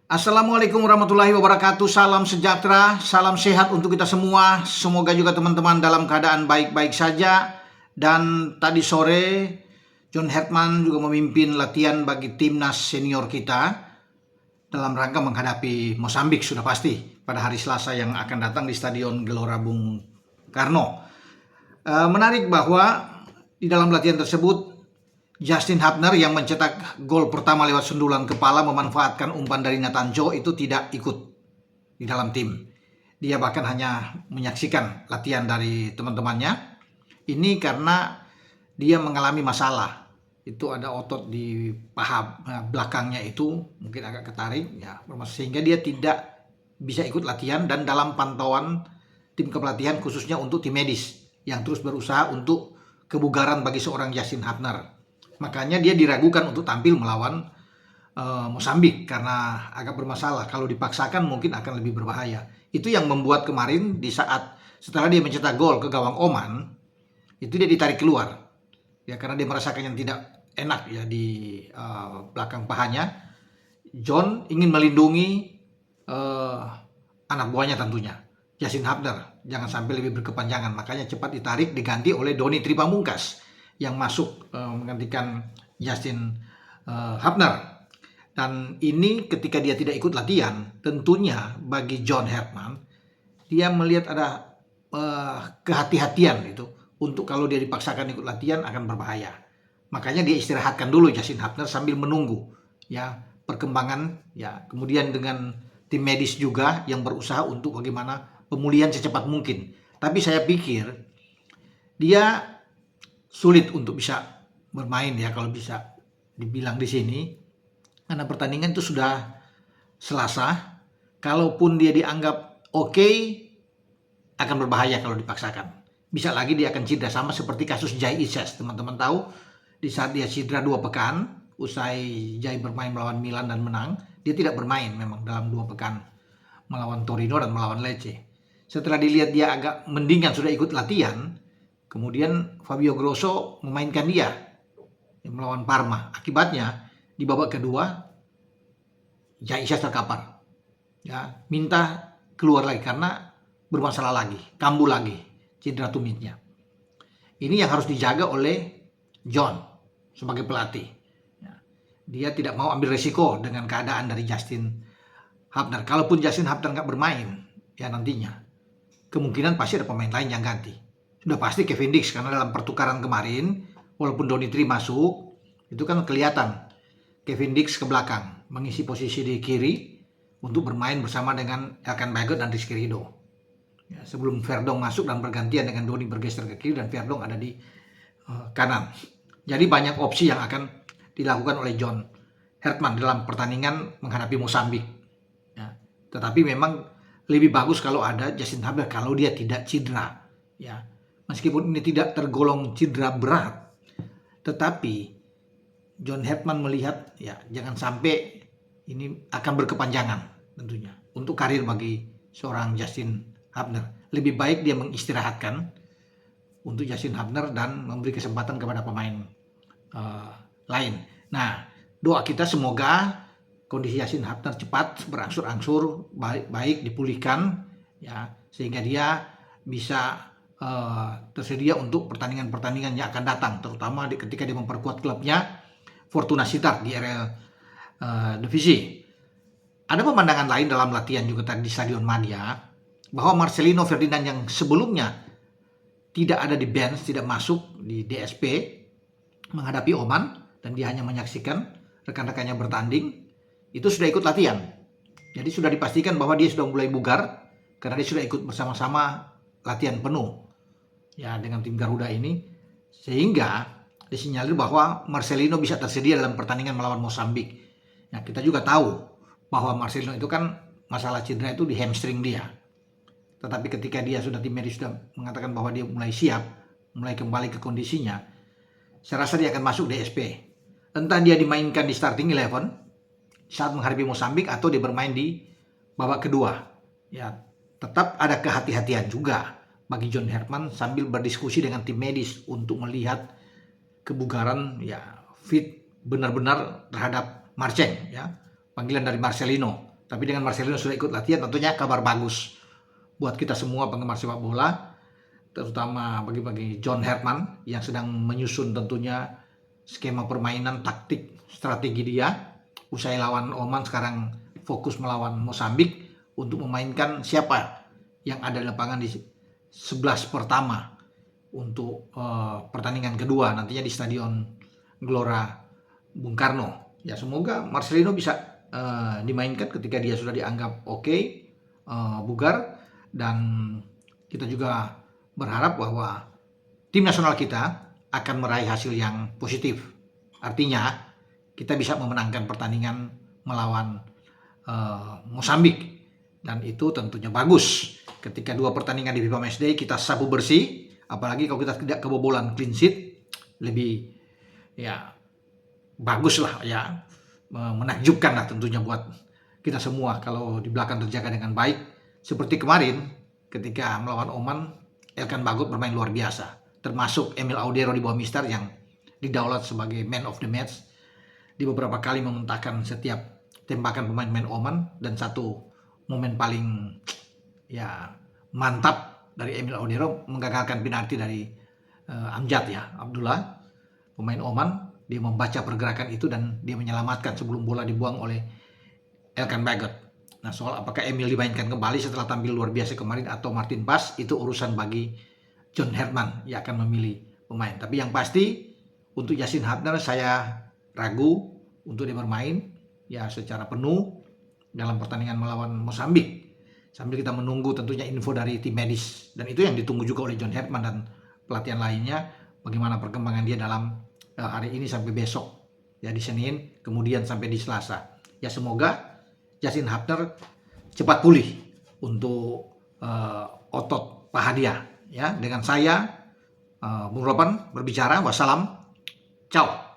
Assalamualaikum warahmatullahi wabarakatuh. Salam sejahtera, salam sehat untuk kita semua. Semoga juga teman-teman dalam keadaan baik-baik saja. Dan tadi sore John Hertman juga memimpin latihan bagi timnas senior kita dalam rangka menghadapi Mozambik sudah pasti pada hari Selasa yang akan datang di Stadion Gelora Bung Karno. Menarik bahwa di dalam latihan tersebut Justin Hubner yang mencetak gol pertama lewat sundulan kepala memanfaatkan umpan dari Nathan Joe itu tidak ikut di dalam tim. Dia bahkan hanya menyaksikan latihan dari teman-temannya. Ini karena dia mengalami masalah. Itu ada otot di paha belakangnya itu mungkin agak ketarik ya, sehingga dia tidak bisa ikut latihan dan dalam pantauan tim kepelatihan khususnya untuk tim medis yang terus berusaha untuk kebugaran bagi seorang Justin Hubner. Makanya dia diragukan untuk tampil melawan Mozambik karena agak bermasalah. Kalau dipaksakan mungkin akan lebih berbahaya. Itu yang membuat kemarin di saat setelah dia mencetak gol ke gawang Oman, itu dia ditarik keluar. Ya karena dia merasakan yang tidak enak ya di belakang pahanya. John ingin melindungi anak buahnya tentunya, Justin Hubner, jangan sampai lebih berkepanjangan. Makanya cepat ditarik, diganti oleh Doni Tripamungkas yang masuk menggantikan Justin Hubner. Dan ini ketika dia tidak ikut latihan, tentunya bagi John Hertman, dia melihat ada kehati-hatian itu untuk kalau dia dipaksakan ikut latihan akan berbahaya. Makanya dia istirahatkan dulu Justin Hubner sambil menunggu ya perkembangan ya. Kemudian dengan tim medis juga yang berusaha untuk bagaimana pemulihan secepat mungkin. Tapi saya pikir dia sulit untuk bisa bermain ya kalau bisa dibilang di sini karena pertandingan itu sudah Selasa. Kalaupun dia dianggap oke, akan berbahaya kalau dipaksakan. Bisa lagi dia akan cedera sama seperti kasus Jai Ises. Teman-teman tahu di saat dia cedera 2 pekan usai Jai bermain melawan Milan dan menang, dia tidak bermain memang dalam 2 pekan melawan Torino dan melawan Lecce. Setelah dilihat dia agak mendingan sudah ikut latihan, kemudian Fabio Grosso memainkan dia melawan Parma. Akibatnya di babak kedua Jai Ises terkapar. Ya, minta keluar lagi karena bermasalah lagi, kambuh lagi, cedera tumitnya. Ini yang harus dijaga oleh John sebagai pelatih. Ya, dia tidak mau ambil resiko dengan keadaan dari Justin Hubner. Kalaupun Justin Hubner nggak bermain, ya nantinya kemungkinan pasti ada pemain lain yang ganti. Sudah pasti Kevin Dix karena dalam pertukaran kemarin walaupun Donitri masuk itu kan kelihatan Kevin Dix ke belakang mengisi posisi di kiri untuk bermain bersama dengan Elkan Baggott dan Rizky Ridho ya, sebelum Verdong masuk dan bergantian dengan Doni bergeser ke kiri dan Verdong ada di kanan. Jadi banyak opsi yang akan dilakukan oleh John Hertman dalam pertandingan menghadapi Mozambik ya. Tetapi memang lebih bagus kalau ada Justin Hubner kalau dia tidak cedera ya. Meskipun ini tidak tergolong cedera berat, tetapi John Hertman melihat ya jangan sampai ini akan berkepanjangan tentunya untuk karir bagi seorang Justin Hubner. Lebih baik dia mengistirahatkan untuk Justin Hubner dan memberi kesempatan kepada pemain lain. Nah, doa kita semoga kondisi Justin Hubner cepat berangsur-angsur baik dipulihkan ya sehingga dia bisa tersedia untuk pertandingan-pertandingan yang akan datang, terutama ketika dia memperkuat klubnya Fortuna Sittard di RL Divisi. Ada pemandangan lain dalam latihan juga tadi di Stadion Madia bahwa Marcelino Ferdinand yang sebelumnya tidak ada di bench, tidak masuk di DSP menghadapi Oman dan dia hanya menyaksikan rekan-rekannya bertanding, itu sudah ikut latihan. Jadi sudah dipastikan bahwa dia sudah mulai bugar karena dia sudah ikut bersama-sama latihan penuh ya dengan tim Garuda ini, sehingga disinyalir bahwa Marcelino bisa tersedia dalam pertandingan melawan Mozambik. Ya, kita juga tahu bahwa Marcelino itu kan masalah cedera itu di hamstring dia. Tetapi ketika dia sudah tim medis sudah mengatakan bahwa dia mulai siap, mulai kembali ke kondisinya, saya rasa dia akan masuk DSP. Entah dia dimainkan di starting 11 saat menghadapi Mozambik atau dia bermain di babak kedua. Ya, tetap ada kehati-hatian juga bagi John Hertman sambil berdiskusi dengan tim medis untuk melihat kebugaran ya fit benar-benar terhadap Marceng ya, panggilan dari Marcelino Tapi dengan Marcelino sudah ikut latihan, tentunya kabar bagus buat kita semua penggemar sepak bola, terutama bagi John Herdman yang sedang menyusun tentunya skema permainan, taktik, strategi dia. Usai lawan Oman, sekarang fokus melawan Mozambik untuk memainkan siapa yang ada di lapangan di 11 pertama untuk pertandingan kedua nantinya di Stadion Gelora Bung Karno. Ya, semoga Marcelino bisa dimainkan ketika dia sudah dianggap oke, bugar, dan kita juga berharap bahwa tim nasional kita akan meraih hasil yang positif. Artinya kita bisa memenangkan pertandingan melawan Mozambik, dan itu tentunya bagus. Ketika 2 pertandingan di FIFA Matchday kita sapu bersih, apalagi kalau kita tidak kebobolan clean sheet, lebih ya bagus lah ya, menakjubkan lah tentunya buat kita semua kalau di belakang terjaga dengan baik. Seperti kemarin ketika melawan Oman, Elkan Bagot bermain luar biasa, termasuk Emil Audero di bawah Mister yang didaulat sebagai man of the match. Di beberapa kali mementahkan setiap tembakan pemain Oman, dan satu momen paling ya mantap dari Emil Audero menggagalkan penalti dari Amjad ya, Abdullah, pemain Oman. Dia membaca pergerakan itu dan dia menyelamatkan sebelum bola dibuang oleh Elkan Bagot. Nah, soal apakah Emil dimainkan kembali setelah tampil luar biasa kemarin atau Martin Paes, itu urusan bagi John Herdman yang akan memilih pemain. Tapi yang pasti untuk Yasin Hapner saya ragu untuk dia bermain ya secara penuh dalam pertandingan melawan Mozambik, sambil kita menunggu tentunya info dari tim medis, dan itu yang ditunggu juga oleh John Herdman dan pelatihan lainnya, bagaimana perkembangan dia dalam hari ini sampai besok ya, di Senin kemudian sampai di Selasa. Ya, semoga Yasin Hapner cepat pulih untuk otot paha dia ya. Dengan saya Bung Ropan berbicara. Wassalam, ciao.